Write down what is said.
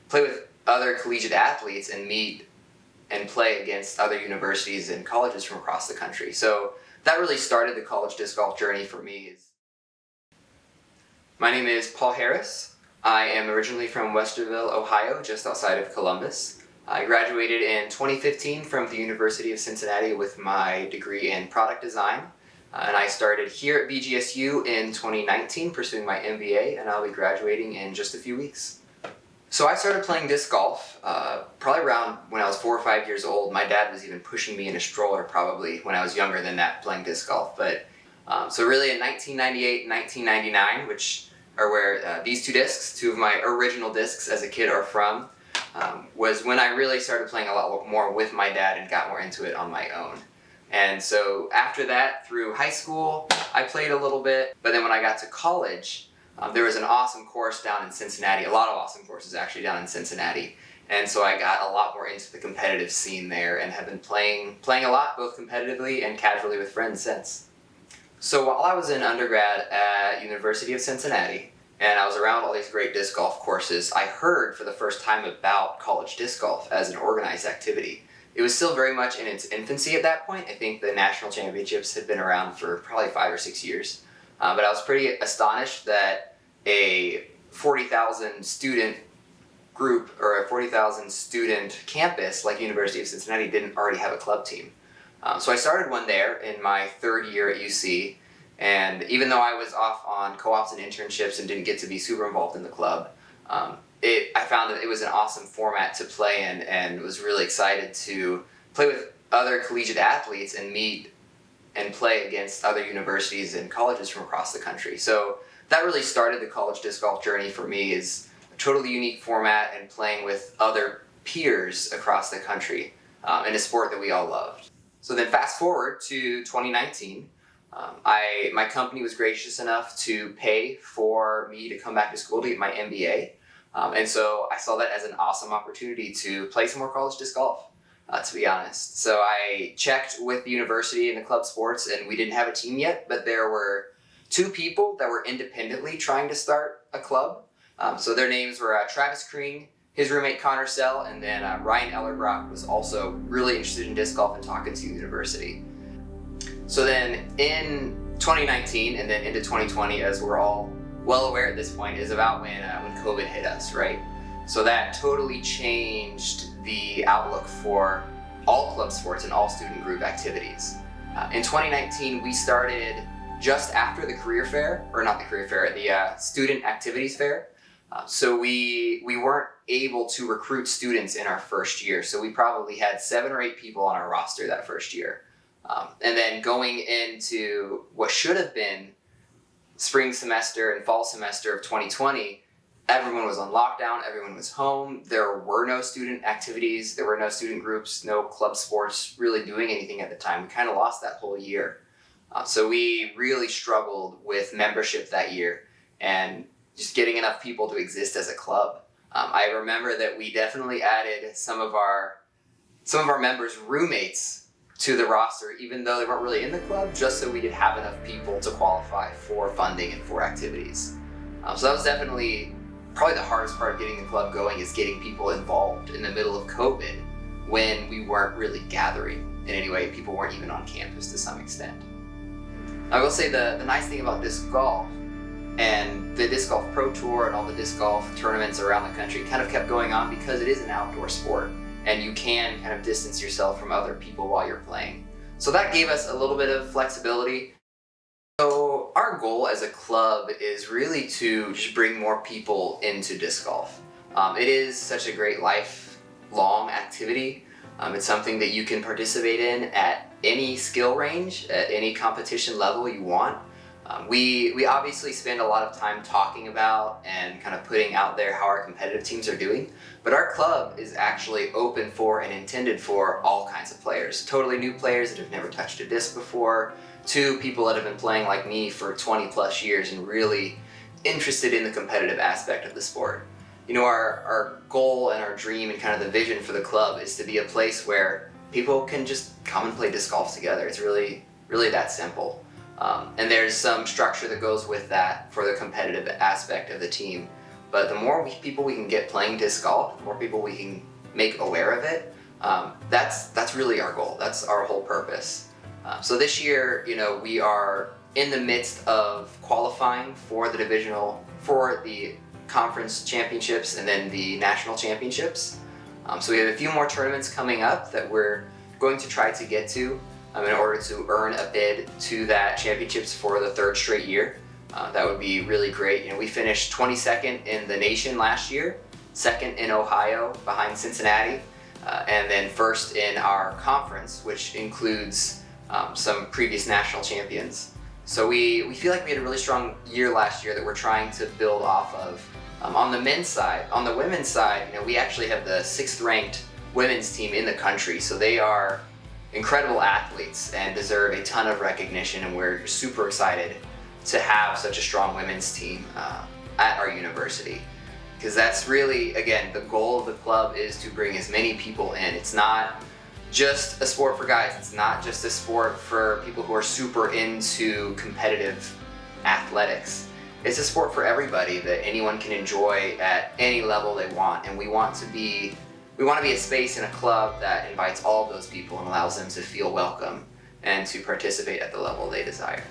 play with other collegiate athletes and meet and play against other universities and colleges from across the country. So that really started the college disc golf journey for me. My name is Paul Harris. I am originally from Westerville, Ohio, just outside of Columbus. I graduated in 2015 from the University of Cincinnati with my degree in product design. And I started here at BGSU in 2019 pursuing my MBA, and I'll be graduating in just a few weeks. So I started playing disc golf probably around when I was 4 or 5 years old. My dad was even pushing me in a stroller probably when I was younger than that playing disc golf. But so really in 1998 and 1999, which are where these two discs, two of my original discs as a kid are from, was when I really started playing a lot more with my dad and got more into it on my own. And so after that, through high school, I played a little bit, but then when I got to college, there was an awesome course down in Cincinnati, a lot of awesome courses actually down in Cincinnati. And so I got a lot more into the competitive scene there and have been playing a lot, both competitively and casually with friends since. So while I was in undergrad at University of Cincinnati, and I was around all these great disc golf courses, I heard for the first time about college disc golf as an organized activity. It was still very much in its infancy at that point. I think the national championships had been around for probably 5 or 6 years. But I was pretty astonished that a 40,000 student group or a 40,000 student campus like University of Cincinnati didn't already have a club team. So I started one there in my third year at UC. And even though I was off on co-ops and internships and didn't get to be super involved in the club, I found that it was an awesome format to play in and was really excited to play with other collegiate athletes and meet and play against other universities and colleges from across the country. So that really started the college disc golf journey for me, is a totally unique format and playing with other peers across the country in a sport that we all loved. So then fast forward to 2019, my company was gracious enough to pay for me to come back to school to get my MBA. And so I saw that as an awesome opportunity to play some more college disc golf, to be honest. So I checked with the university and the club sports, and we didn't have a team yet, but there were 2 people that were independently trying to start a club. So their names were Travis Kring, his roommate Connor Sell, and then Ryan Ellerbrock was also really interested in disc golf and talking to the university. So then in 2019 and then into 2020, as we're all well aware at this point, is about when COVID hit us, right? So that totally changed the outlook for all club sports and all student group activities. In 2019, we started just after the career fair, or not the career fair, the student activities fair. So we weren't able to recruit students in our first year. So we probably had 7 or 8 people on our roster that first year. And then going into what should have been spring semester and fall semester of 2020, everyone was on lockdown, everyone was home, there were no student activities, there were no student groups, no club sports really doing anything at the time. We kind of lost that whole year. So we really struggled with membership that year and just getting enough people to exist as a club. I remember that we definitely added some of our members' roommates to the roster, even though they weren't really in the club, just so we could have enough people to qualify for funding and for activities. So that was definitely probably the hardest part of getting the club going, is getting people involved in the middle of COVID when we weren't really gathering in any way. People weren't even on campus to some extent. I will say the nice thing about disc golf and the Disc Golf Pro Tour and all the disc golf tournaments around the country kind of kept going on because it is an outdoor sport. And you can kind of distance yourself from other people while you're playing. So that gave us a little bit of flexibility. So our goal as a club is really to just bring more people into disc golf. It is such a great lifelong activity. It's something that you can participate in at any skill range, at any competition level you want. We obviously spend a lot of time talking about and kind of putting out there how our competitive teams are doing, but our club is actually open for and intended for all kinds of players. Totally new players that have never touched a disc before, to people that have been playing like me for 20 plus years and really interested in the competitive aspect of the sport. You know, our goal and our dream and kind of the vision for the club is to be a place where people can just come and play disc golf together. It's really that simple. And there's some structure that goes with that for the competitive aspect of the team. But the more people we can get playing disc golf, the more people we can make aware of it, that's really our goal. That's our whole purpose. So this year, we are in the midst of qualifying for the conference championships and then the national championships. So we have a few more tournaments coming up that we're going to try to get to in order to earn a bid to that championships for the third straight year. That would be really great. We finished 22nd in the nation last year, second in Ohio behind Cincinnati, and then first in our conference, which includes some previous national champions. So we feel like we had a really strong year last year that we're trying to build off of. On the men's side, on the women's side, we actually have the 6th ranked women's team in the country. So they are incredible athletes and deserve a ton of recognition, and we're super excited to have such a strong women's team at our university. Because that's really, again, the goal of the club is to bring as many people in. It's not just a sport for guys. It's not just a sport for people who are super into competitive athletics. It's a sport for everybody that anyone can enjoy at any level they want, and we want to be a space in a club that invites all of those people and allows them to feel welcome and to participate at the level they desire.